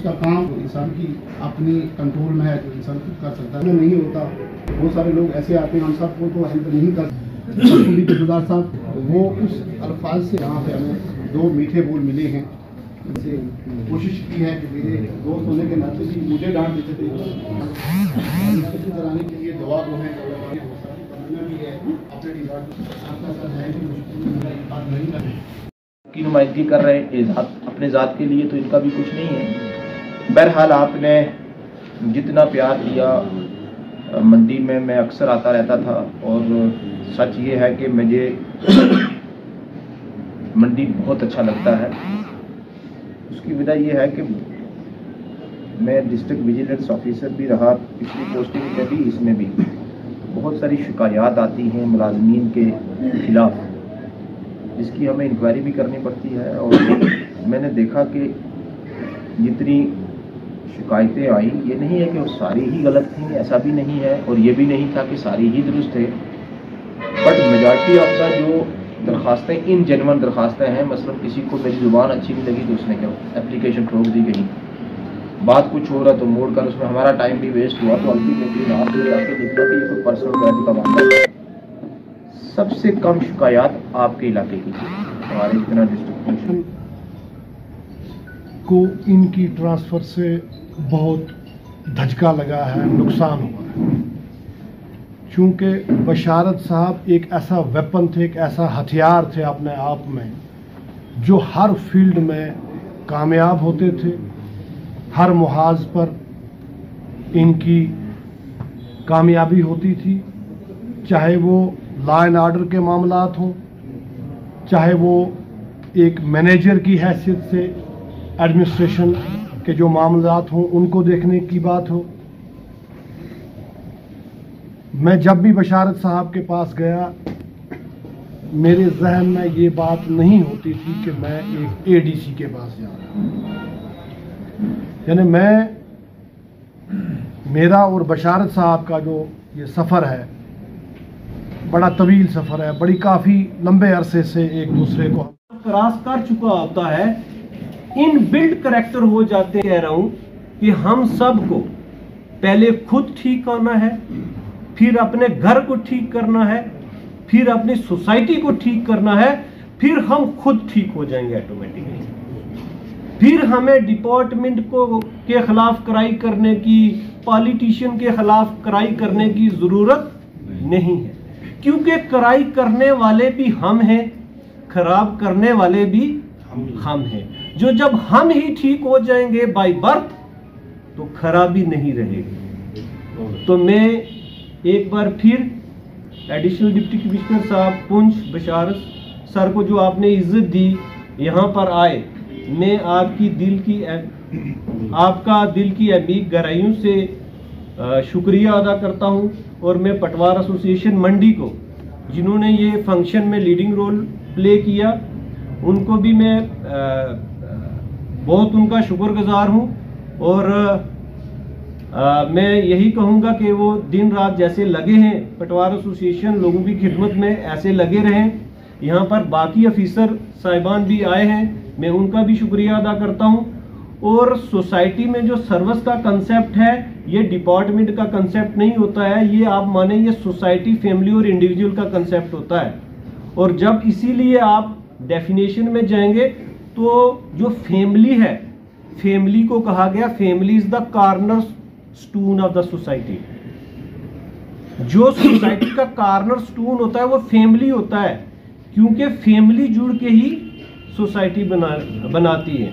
उसका काम इंसान की अपनी कंट्रोल में है, जो इंसान खुद कर सकता है। नहीं होता, बहुत सारे लोग ऐसे आते हैं, हम सबको तो हेल्प नहीं कर सरदार साहब, वो उस अल्फाज से यहाँ पे हमें 2 मीठे बोल मिले हैं। इनसे कोशिश की है कि मेरे दोस्त होने के नाते भी मुझे डांट देते थे, कराने के लिए दवा को है की नुमाइंदगी कर रहे हैं अपने ज़ात के लिए, तो इनका भी कुछ नहीं है। बहरहाल आपने जितना प्यार दिया, मंडी में मैं अक्सर आता रहता था और सच ये है कि मुझे मंडी बहुत अच्छा लगता है। उसकी वजह यह है कि मैं डिस्ट्रिक्ट विजिलेंस ऑफिसर भी रहा पिछली पोस्टिंग में भी, इसमें भी बहुत सारी शिकायत आती हैं मुलाजमीन के खिलाफ, जिसकी हमें इंक्वायरी भी करनी पड़ती है। और मैंने देखा कि जितनी शिकायतें आई, ये नहीं है कि वो सारी ही गलत थी, ऐसा भी नहीं है, और ये भी नहीं था कि सारी ही दुरुस्त थे, बट मेजॉरिटी ऑफ द जो दरख्वास्तें इन जेन्युइन दरख्वास्तें हैं। मसलन किसी को मेरी ज़ुबान अच्छी नहीं लगी तो उसने क्या एप्लीकेशन ठोक दी, कहीं बात कुछ हो रहा तो मोड़ कर, उसमें हमारा टाइम भी वेस्ट हुआ, तो अल्टीमेटली रात में जाके निकला कि ये कोई पर्सनल गाड़ी का मामला है। सबसे कम शिकायत आपके इलाके की हमारे इतना डिस्ट्रिक्ट को इनकी ट्रांसफ़र से बहुत धचका लगा है, नुकसान हुआ है। चूँकि बशारत साहब एक ऐसा वेपन थे, एक ऐसा हथियार थे अपने आप में, जो हर फील्ड में कामयाब होते थे। हर मुहाज पर इनकी कामयाबी होती थी, चाहे वो लॉ एंड ऑर्डर के मामलात हों, चाहे वो एक मैनेजर की हैसियत से एडमिनिस्ट्रेशन के जो मामलात हों उनको देखने की बात हो। मैं जब भी बशारत साहब के पास गया, मेरे जहन में ये बात नहीं होती थी कि मैं एक एडीसी के पास जा रहा हूँ। यानी मेरा और बशारत साहब का जो ये सफ़र है, बड़ा तवील सफ़र है, बड़ी काफ़ी लंबे अरसे से एक दूसरे को क्रॉस कर चुका होता है। इन बिल्ड करैक्टर हो जाते, कह रहा हूँ कि हम सबको पहले खुद ठीक करना है, फिर अपने घर को ठीक करना है, फिर अपनी सोसाइटी को ठीक करना है, फिर हम खुद ठीक हो जाएंगे ऑटोमेटिकली। फिर हमें डिपार्टमेंट को के खिलाफ कराई करने की, पॉलिटिशियन के खिलाफ कराई करने की ज़रूरत नहीं है, क्योंकि कराई करने वाले भी हम हैं, खराब करने वाले भी हम हैं। जो जब हम ही ठीक हो जाएंगे बाय बर्थ, तो खराबी नहीं रहेगी। तो मैं एक बार फिर एडिशनल डिप्टी कमिश्नर साहब पुंछ बशारत सर को जो आपने इज्जत दी, यहाँ पर आए, मैं आपका दिल की अमीर गहराइयों से शुक्रिया अदा करता हूँ। और मैं पटवार एसोसिएशन मंडी को, जिन्होंने ये फंक्शन में लीडिंग रोल प्ले किया, उनको भी मैं बहुत उनका शुक्रगुजार हूँ। और मैं यही कहूँगा कि वो दिन रात जैसे लगे हैं पटवार एसोसिएशन लोगों की खिदमत में, ऐसे लगे रहें। यहाँ पर बाकी अफीसर साहिबान भी आए हैं, मैं उनका भी शुक्रिया अदा करता हूँ। और सोसाइटी में जो सर्विस का कंसेप्ट है, ये डिपार्टमेंट का कंसेप्ट नहीं होता है, ये आप माने ये सोसाइटी, फैमिली और इंडिविजुअल का कंसेप्ट होता है। और जब इसीलिए आप डेफिनेशन में जाएंगे तो जो फैमिली है, फैमिली को कहा गया family is the corner stone of the society. जो सोसाइटी का कॉर्नर स्टोन होता है वो फैमिली होता है, क्योंकि फैमिली जुड़ के ही सोसाइटी बनाती है।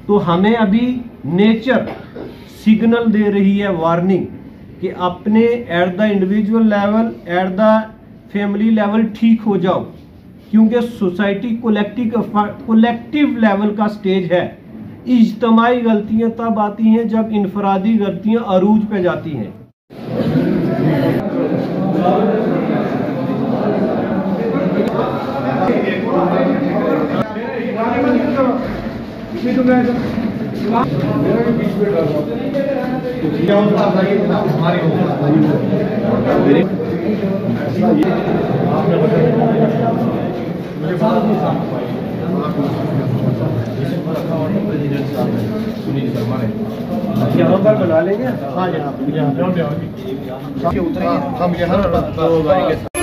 तो हमें अभी नेचर सिग्नल दे रही है, वार्निंग, कि अपने at the individual level, at the family level ठीक हो जाओ, क्योंकि सोसाइटी कोलेक्टिव लेवल का स्टेज है। इज्तमाई गलतियां तब आती हैं जब इनफरादी गलतियां अरूज पे जाती हैं। मुझे ऑर्डर प्रेसिडेंट साहब है सुनील शर्मा ने यहाँ पर बना लेंगे। हाँ यहाँ उतरे हम यहाँ तो